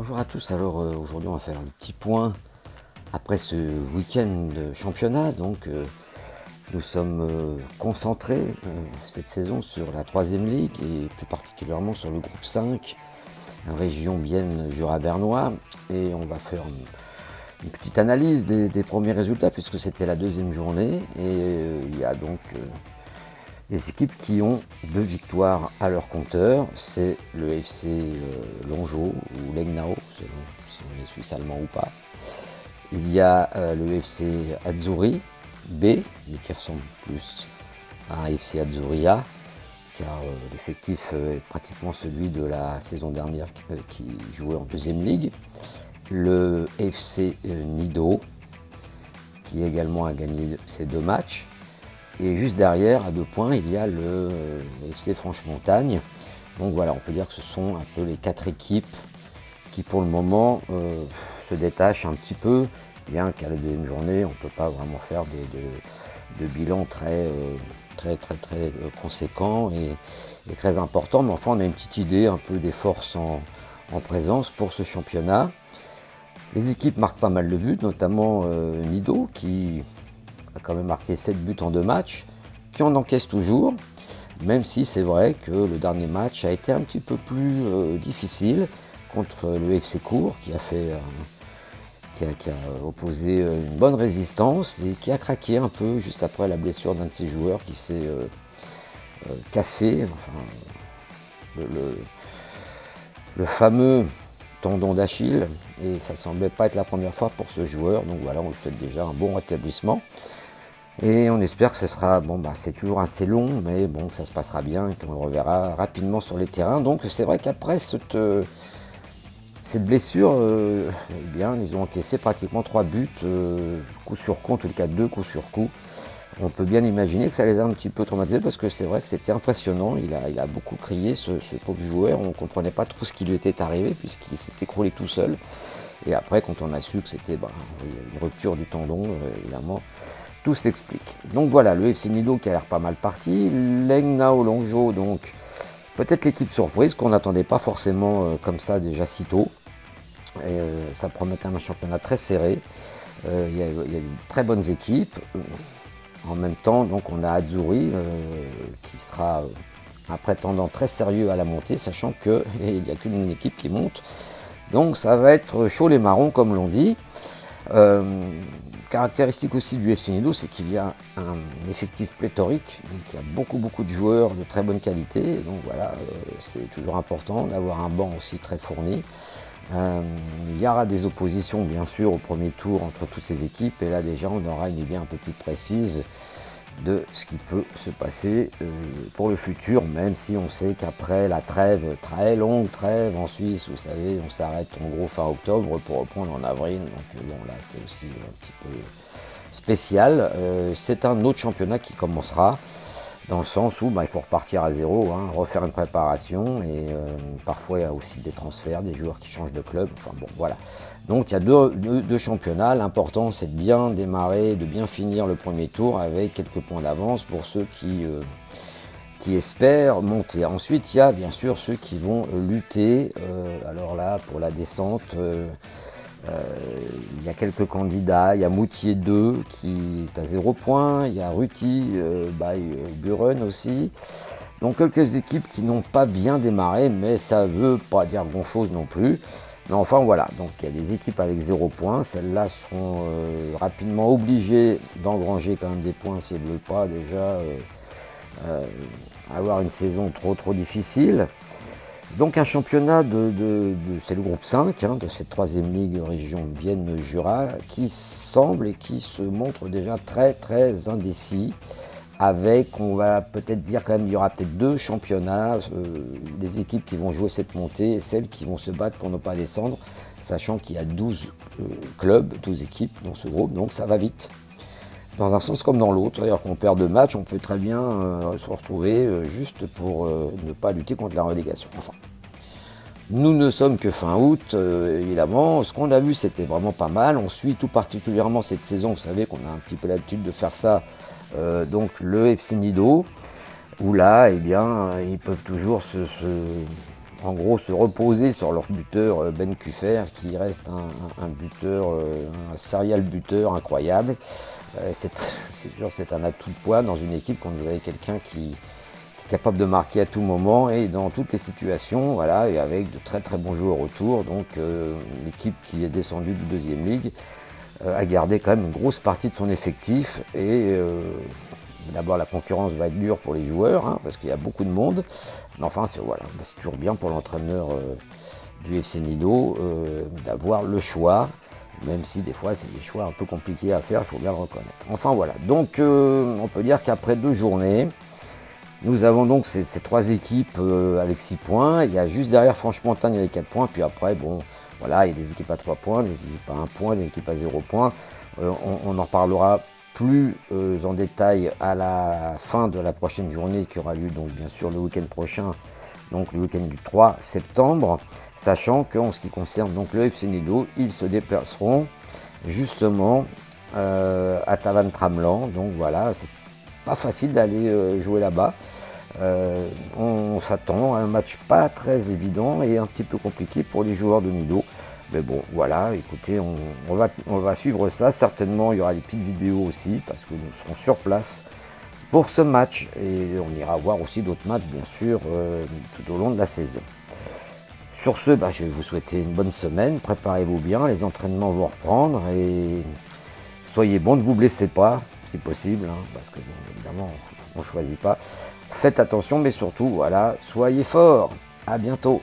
Bonjour à tous, alors aujourd'hui on va faire un petit point après ce week-end de championnat. Nous sommes concentrés cette saison sur la 3e ligue et plus particulièrement sur le groupe 5, région Bienne Jura-Bernois, et on va faire une petite analyse des premiers résultats puisque c'était la 2e journée et il y a donc des équipes qui ont 2 victoires à leur compteur. C'est le FC Longeau ou Lengnau, selon si on est suisse allemand ou pas. Il y a le FC Azzurri B, mais qui ressemble plus à un FC Azzurri A, car l'effectif est pratiquement celui de la saison dernière qui jouait en 2e ligue. Le FC Nido, qui également a gagné ses 2 matchs. Et juste derrière, à 2 points, il y a le FC Franche-Montagne. Donc voilà, on peut dire que ce sont un peu les 4 équipes qui pour le moment se détachent un petit peu, bien qu'à la 2e journée, on ne peut pas vraiment faire de bilan très conséquent et très important. Mais enfin, on a une petite idée un peu des forces en présence pour ce championnat. Les équipes marquent pas mal de buts, notamment Nido, qui a quand même marqué 7 buts en 2 matchs, qui en encaisse toujours, même si c'est vrai que le dernier match a été un petit peu plus difficile contre le FC Court, qui a opposé une bonne résistance et qui a craqué un peu juste après la blessure d'un de ses joueurs qui s'est cassé, enfin, le fameux tendon d'Achille, et ça semblait pas être la première fois pour ce joueur, donc voilà, on lui souhaite déjà un bon rétablissement. Et on espère que ce sera, c'est toujours assez long, mais bon, que ça se passera bien et qu'on le reverra rapidement sur les terrains. Donc c'est vrai qu'après cette blessure, ils ont encaissé pratiquement 3 buts, coup sur coup, en tout cas 2 coups sur coup. On peut bien imaginer que ça les a un petit peu traumatisés parce que c'est vrai que c'était impressionnant. Il a beaucoup crié, ce pauvre joueur. On ne comprenait pas trop ce qui lui était arrivé puisqu'il s'est écroulé tout seul. Et après, quand on a su que c'était une rupture du tendon, évidemment, tout s'explique. Donc voilà, le FC Nido qui a l'air pas mal parti. Lengnau Longeau, donc peut-être l'équipe surprise qu'on n'attendait pas forcément comme ça déjà si tôt. Et, ça promet quand même un championnat très serré. Il y a de très bonnes équipes. En même temps, donc, on a Azzurri qui sera un prétendant très sérieux à la montée, sachant qu'il n'y a qu'une équipe qui monte. Donc ça va être chaud les marrons, comme l'on dit. Caractéristique aussi du FC Nido, c'est qu'il y a un effectif pléthorique, donc il y a beaucoup de joueurs de très bonne qualité. Donc voilà, c'est toujours important d'avoir un banc aussi très fourni. Il y aura des oppositions bien sûr au premier tour entre toutes ces équipes, et là déjà on aura une idée un peu plus précise de ce qui peut se passer pour le futur, même si on sait qu'après la trêve, très longue trêve en Suisse, vous savez, on s'arrête en gros fin octobre pour reprendre en avril, donc bon là c'est aussi un petit peu spécial. C'est un autre championnat qui commencera, dans le sens où il faut repartir à zéro, refaire une préparation, et parfois il y a aussi des transferts, des joueurs qui changent de club, enfin bon voilà. Donc il y a deux championnats, l'important c'est de bien démarrer, de bien finir le premier tour avec quelques points d'avance pour ceux qui espèrent monter. Ensuite il y a bien sûr ceux qui vont lutter, alors là pour la descente, il y a quelques candidats, il y a Moutier 2 qui est à 0 points, il y a Ruti Buren aussi. Donc quelques équipes qui n'ont pas bien démarré, mais ça ne veut pas dire grand chose non plus. Mais enfin voilà, donc il y a des équipes avec 0 points, celles-là seront rapidement obligées d'engranger quand même des points si elles ne veulent pas déjà avoir une saison trop difficile. Donc un championnat c'est le groupe 5 de cette 3e ligue région Bienne-Jura qui semble et qui se montre déjà très indécis, avec, on va peut-être dire quand même, il y aura peut-être 2 championnats, les équipes qui vont jouer cette montée et celles qui vont se battre pour ne pas descendre, sachant qu'il y a 12 clubs, 12 équipes dans ce groupe, donc ça va vite. Dans un sens comme dans l'autre, c'est-à-dire qu'on perd 2 matchs, on peut très bien se retrouver juste pour ne pas lutter contre la relégation. Enfin, nous ne sommes que fin août, évidemment. Ce qu'on a vu, c'était vraiment pas mal. On suit tout particulièrement cette saison. Vous savez qu'on a un petit peu l'habitude de faire ça. Donc le FC Nido, où là, ils peuvent toujours en gros se reposer sur leur buteur Ben Kuffer, qui reste un buteur, un serial buteur incroyable. C'est sûr, c'est un atout de poids dans une équipe quand vous avez quelqu'un qui est capable de marquer à tout moment et dans toutes les situations, voilà, et avec de très très bons joueurs autour. Donc l'équipe qui est descendue de deuxième ligue a gardé quand même une grosse partie de son effectif et d'abord la concurrence va être dure pour les joueurs hein, parce qu'il y a beaucoup de monde, mais enfin voilà, c'est toujours bien pour l'entraîneur du FC Nido d'avoir le choix, même si des fois c'est des choix un peu compliqués à faire, il faut bien le reconnaître. Enfin voilà, donc on peut dire qu'après 2 journées, nous avons donc ces 3 équipes avec 6 points, il y a juste derrière Franche-Montagne avec 4 points, puis après bon voilà, il y a des équipes à 3 points, des équipes à 1 point, des équipes à 0 points. On en reparlera plus en détail à la fin de la prochaine journée qui aura lieu donc bien sûr le week-end prochain, donc le week-end du 3 septembre, sachant qu'en ce qui concerne donc le FC Nido, ils se déplaceront justement à Tavannes-Tramelan. Donc voilà, c'est pas facile d'aller jouer là-bas. On s'attend à un match pas très évident et un petit peu compliqué pour les joueurs de Nido. Mais bon, voilà, écoutez, on va suivre ça. Certainement, il y aura des petites vidéos aussi parce que nous serons sur place pour ce match. Et on ira voir aussi d'autres matchs, bien sûr, tout au long de la saison. Sur ce, je vais vous souhaiter une bonne semaine. Préparez-vous bien, les entraînements vont reprendre. Et soyez bons, ne vous blessez pas, si possible, hein, parce que bon, évidemment, on ne choisit pas. Faites attention, mais surtout, voilà, soyez forts. À bientôt.